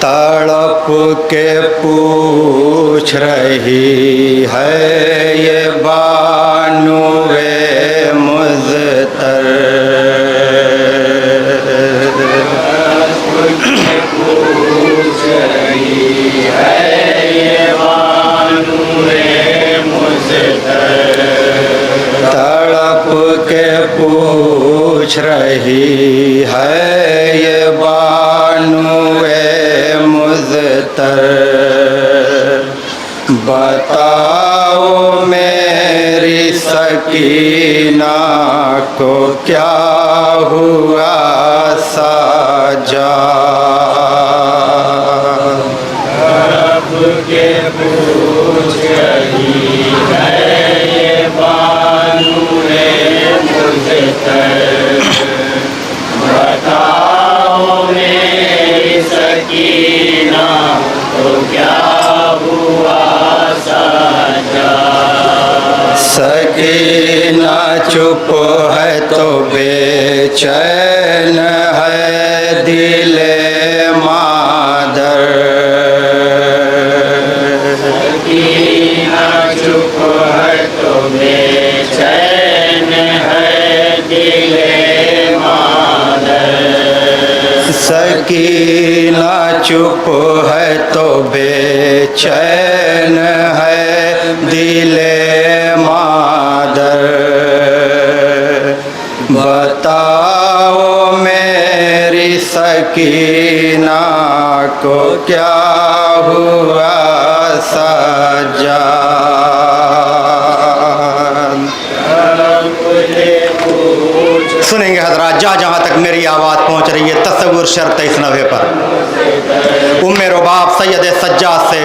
तड़प के पूछ रही है ये बानुए मुज़तर। पूछ रही है ये बानुए मुज़तर। तड़प के पूछ रही है ये बानुए मुज़तर। बताओ मेरी सकीना को क्या हुआ साजा। तड़प के पूछ रही है ये बानुए मुज़तर। बताओ मेरी सकीना तो क्या हुआ साजा। सकीना चुप है तो बेचैन है दिले मादर। सकीना चुप है तो बेचैन है दिले सकीना चुप है तो बेचैन है दिले मादर। बताओ मेरी सकीना को क्या हुआ साजा। सुनेंगे हजरात जहाँ तक मेरी आवाज़ पहुँच रही है। तस्वुर शर्त इस नवे पर उम्मे रुबाब सैयद सज्जाद से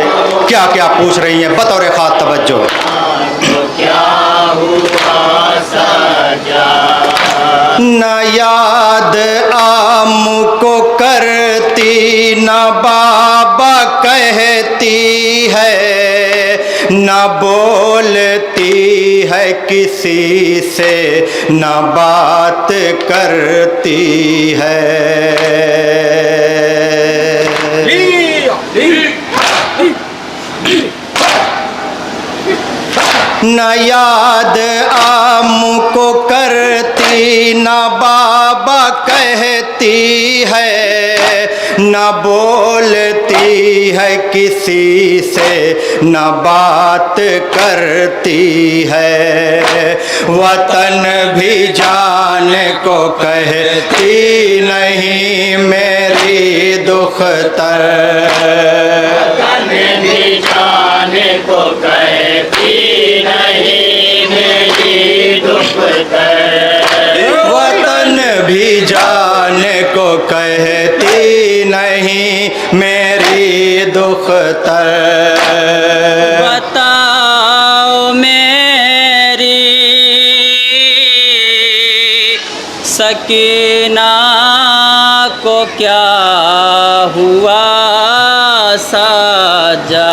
क्या क्या पूछ रही हैं बतौर खास तवज्जो। क्या हुआ साजा। न याद आम को करती न बाबा कहती है न बोलती है किसी से न बात करती है। न याद आम को करती न बाबा कहती है न बोलती है किसी से न बात करती है। वतन भी जाने को कहती नहीं मेरी दुख्तर। वतन भी जाने को कहती नहीं मेरी दुख्तर। वतन भी जाने को कहती नहीं मेरी दुख्तर। बताओ मेरी सकीना को क्या हुआ साजा।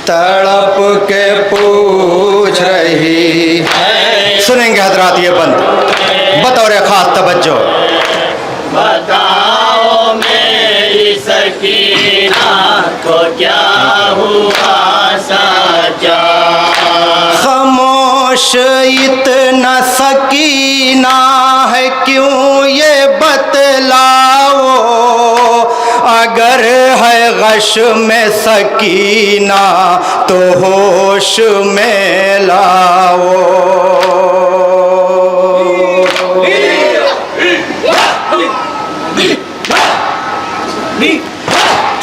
तड़प के पूछ रही है। सुनेंगे हजरात ये बंद बतौर खास तवज्जो। बताओ मेरी सकीना को क्या हुआ साजा। खामोश इतना सकीना है क्यों ये बतलाओ। अगर है गश में सकीना तो होश में लाओ।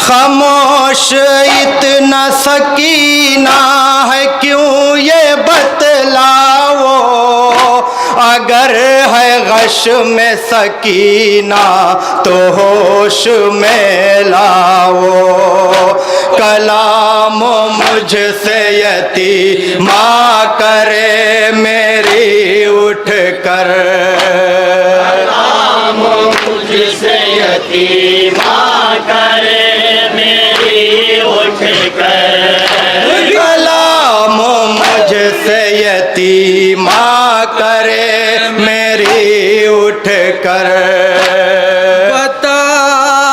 खामोश इतना सकीना है क्यों ये बतलाओ। अगर है गश में सकीना तो होश में लाओ। कलाम मुझसे यतीमा करे मेरी उठ कर। कलाम मुझसे यतीमा करे मेरी उठ कर। कलाम मुझसे यतीमा करे मेरी उठ कर। बताओ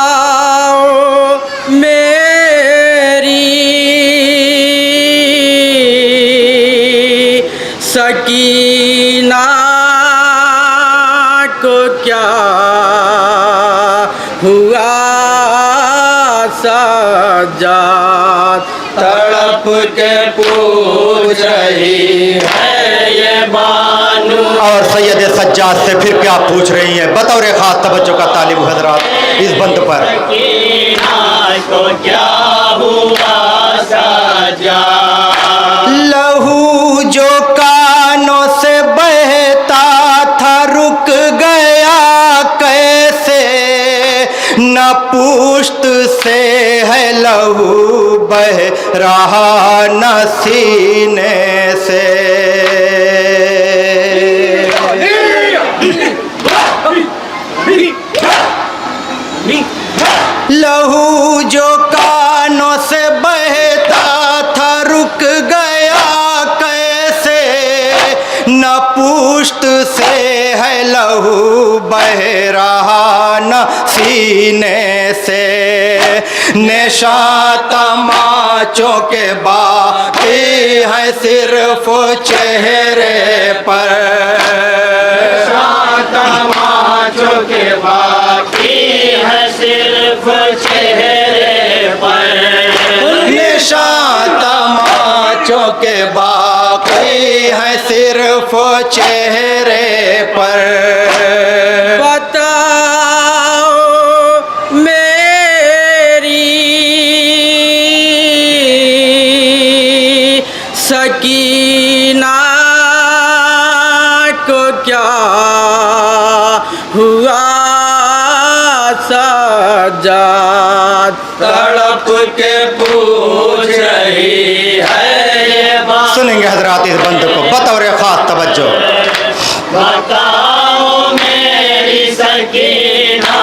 सकीना को क्या हुआ सज्जाद तड़प के पूछ रही है ये बानू। और सैयद सज्जाद से फिर क्या पूछ रही हैं? बतौर खास तवज्जो का तालिब हजरात इस बंद पर। सकीना को क्या हुआ सज्जाद, लहू जो कानों से बहता था रुक गया कैसे, न पुश्त से है लहू बह रहा न सीने से। लहू जो कानों से बहता था रुक गया कैसे, न पुश्त से है लहू बह रहा न सीने से। नेशा तमाचों के बाकी है सिर्फ चेहरे पर, तमाचों के बाकी है सिर्फ चेहरे पर, निशा तमाचों के बाकी है सिर्फ चेहरे पर। बताओ मेरी सकीना को क्या हुआ सज्जाद तड़प के पूछ रही है ये बात। सुनेंगे हजरात इस बंद को बतौर खास तवज्जो। बताओ मेरी सकीना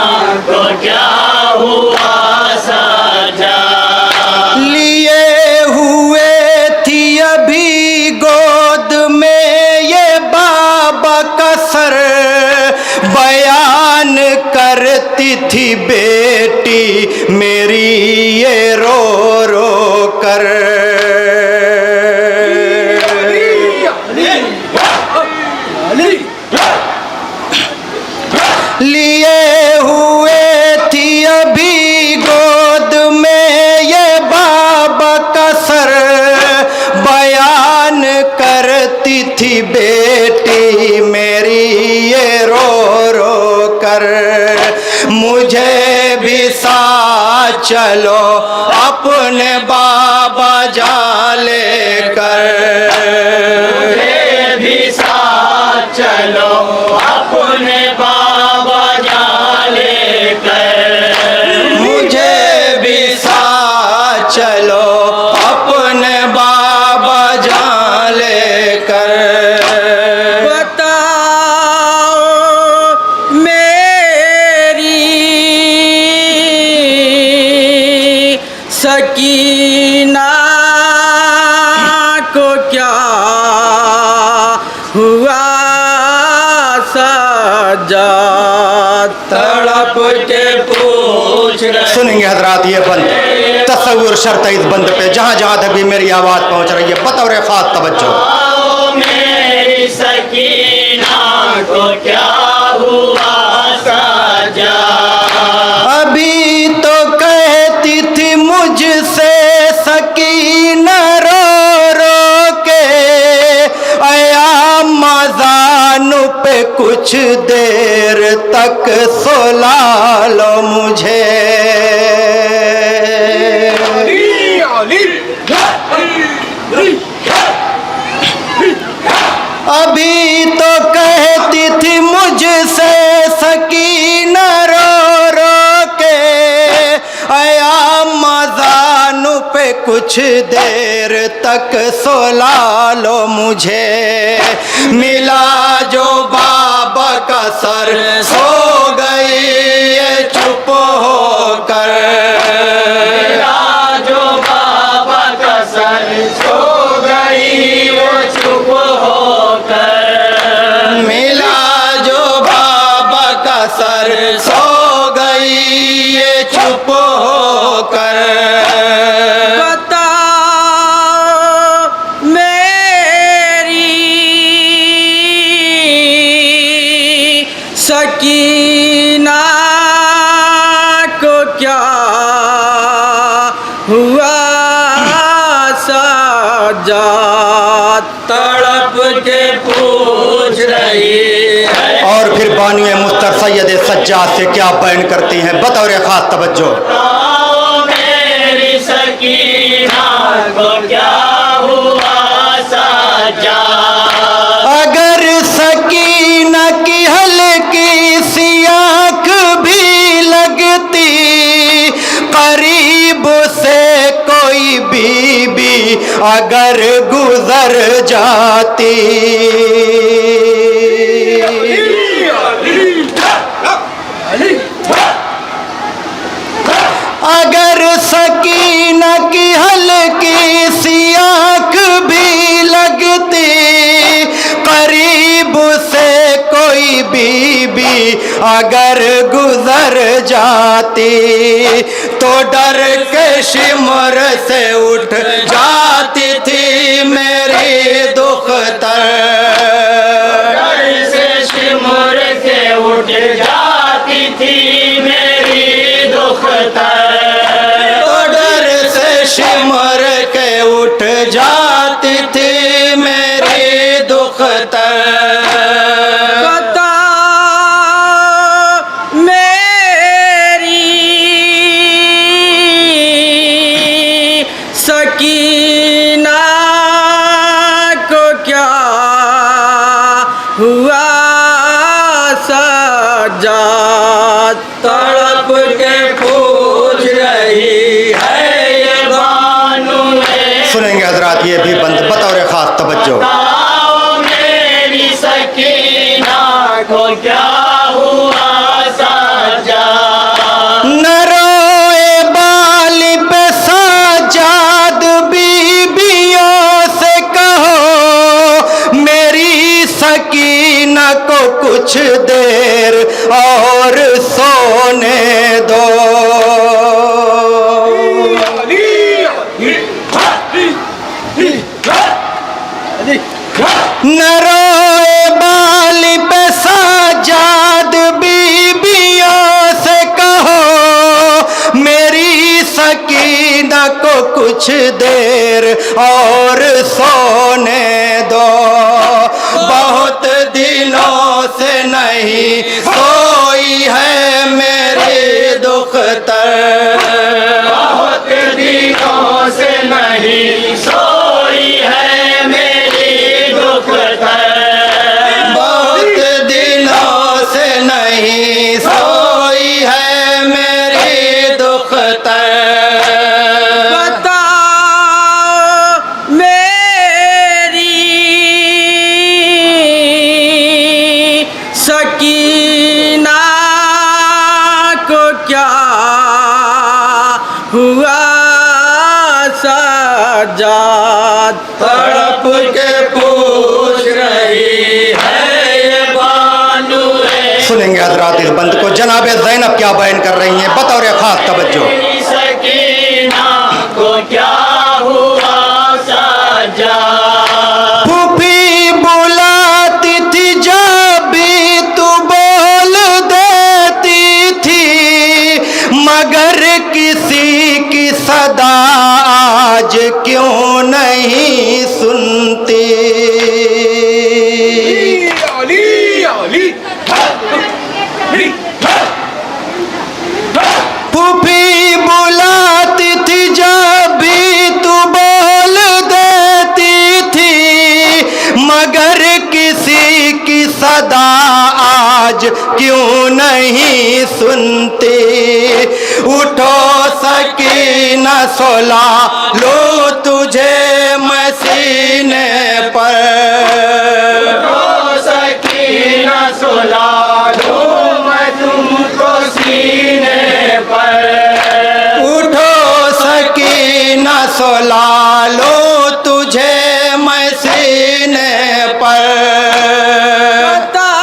को क्या हुआ सज्जाद, लिए हुए थी अभी गोद में ये बाबा का सर, बयान करती थी बेटी मेरी ये रो रो कर। लिए हुए थी अभी गोद में ये बाबा का सर, बयान करती थी बेटी मेरी ये रो रो कर। मुझे भी साथ चलो अपने बाबा जा लेकर, मुझे भी साथ चलो अपने बाबा जा लेकर, मुझे भी साथ चलो अपने बाबा जा लेकर। बताओ मेरी सकीना को क्या हुआ सज्जाद तड़प के पूछ रहे। सुनेंगे हजरात ये बंद तस्वुर शर्त है इस बंद पे जहाँ जहाँ तक भी मेरी आवाज पहुँच रही है बतौर खास तवज्जो। बताओ मेरी सकीना को क्या हुआ सज्जाद, अभी तो कहती थी मुझसे सकीना रो रो के, आया मजानु पे कुछ देर तक सोला लो मुझे। अभी तो कहती थी मुझसे सकीना रो रो के, आया मजानु पे कुछ देर तक सोला लो मुझे। मिला जो बाबा का सर सो गई ये चुप होकर, मिला जो बाबा का सर सो गई वो चुप होकर, मिला जो बाबा का सर सो गई ये चुप होकर। बताओ मेरी सजाद तड़प के पूछ रही है। और फिर बानी मुख्तर सैयद सज्जाद से क्या बयान करती हैं, बतौर खास तवज्जो। आओ मेरी सकीना को क्या हुआ सज्जाद। अगर सकीना की हल्की सी आँख भी लगती, करीब से कोई बीबी अगर गुजर जाती, अगर सकीना की हल्की सी आँख भी लगती, करीब से कोई बीबी अगर गुजर जाती, तो डर के शिमर से उठ जाती थी मेरी दुख्तर। डर से शिमर के उठ जाती थी मेरी दुख्तर। तो डर से शिमर के उठ जाती थी मेरी दुख्तर। बता मेरी सकीना को क्या हुआ सजाद तड़प के पूछ रही है ये बानू है। सुनेंगे हजरात ये भी बंद बतौर खास तवज्जो। आओ मेरी सकीना को क्या हुआ सज्जाद। न रोए बाली पे सजाद, बीबियों से कहो मेरी सकीना को कुछ देर और सोने दो। न रोए बाली पे सजाद, बीबियों से कहो मेरी सकीना को कुछ देर और सोने दो। बहुत दिनों से नहीं सोई है मेरी दुख्तर। बहुत दिनों से नहीं सोई है मेरी दुख्तर। बहुत दिनों से नहीं सोई है मेरी दुख्तर। बता मेरी सकीना को क्या हुआ सजाद तड़प के पूछ रही है ये बानू है। सुनेंगे हजरात इस बंद को। जनाब ज़ैनब क्या बयान कर रही हैं, बतौर खास तवज्जो। मेरी सकीना को क्या हुआ सज्जाद। फूफी बुलाती थी जब भी तू बोल देती थी, मगर किसी की सदा आज क्यों नहीं सुनती। फूफी बुलाती थी जब भी तू बोल देती थी, मगर किसी की सदा आज क्यों नहीं सुनती। उठो सकीना सोला लो तुझे मैं सीने पर। सकीना सुला दूं मैं तुमको सीने पर। उठो सकीना सोला लो तुझे मैं सीने पर। बता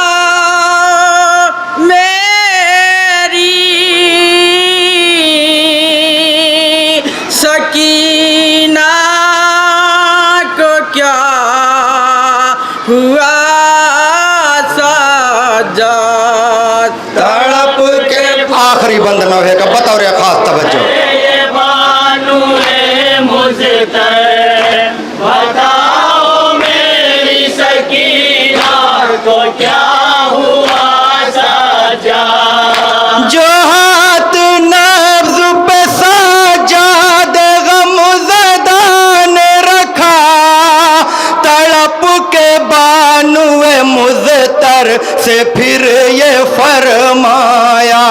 मेरी सकीना को क्या हुआ सजाद तड़प के आखिरी बंद नौहे का बतौर खास तवज्जो। ये बानू है मुझे बता से फिर ये फरमाया,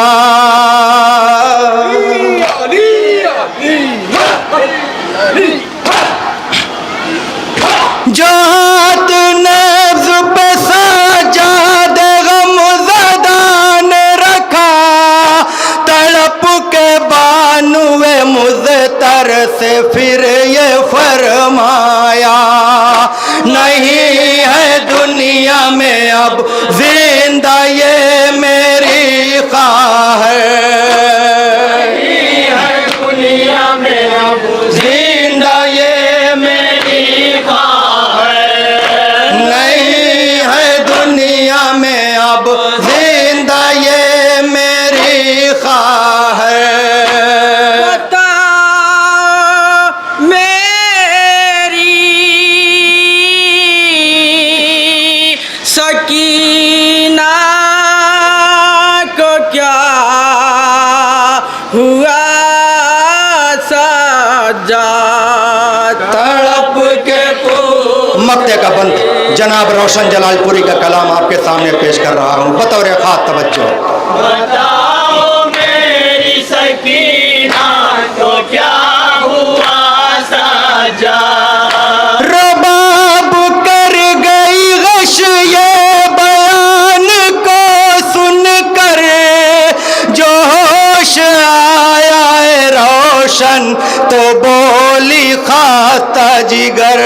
जात नब्ज़ पे साजाद गमज़दा ने रखा, तड़प के बानुए मुज़तर से फिर ये फरमाया, नहीं है दुनिया में अब जिंदा ये मेरी ख्वाहिश, नहीं है दुनिया में अब जिंदा ये मेरी ख्वाहिश, नहीं है दुनिया में अब जिंदा ये मेरी ख्वाहिश। बता मेरी सकीना को क्या हुआ सज्जाद, तड़प के मक्ते का बंद जनाब रोशन जलालपुरी का कलाम आपके सामने पेश कर रहा हूँ, बतौर खास तवज्जो। बताओ मेरी सकीना को क्या हुआ सज्जाद, रबाब कर गई गश ये बयान को सुन कर, जोश आया है रोशन तो बोली खाता जिगर,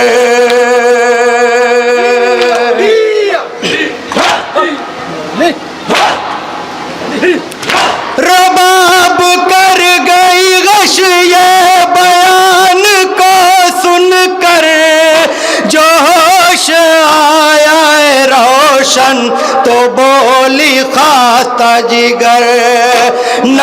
रबाब कर गई गश ये बयान को सुन कर, जोश आया है रोशन तो बोली खाता जिगर, न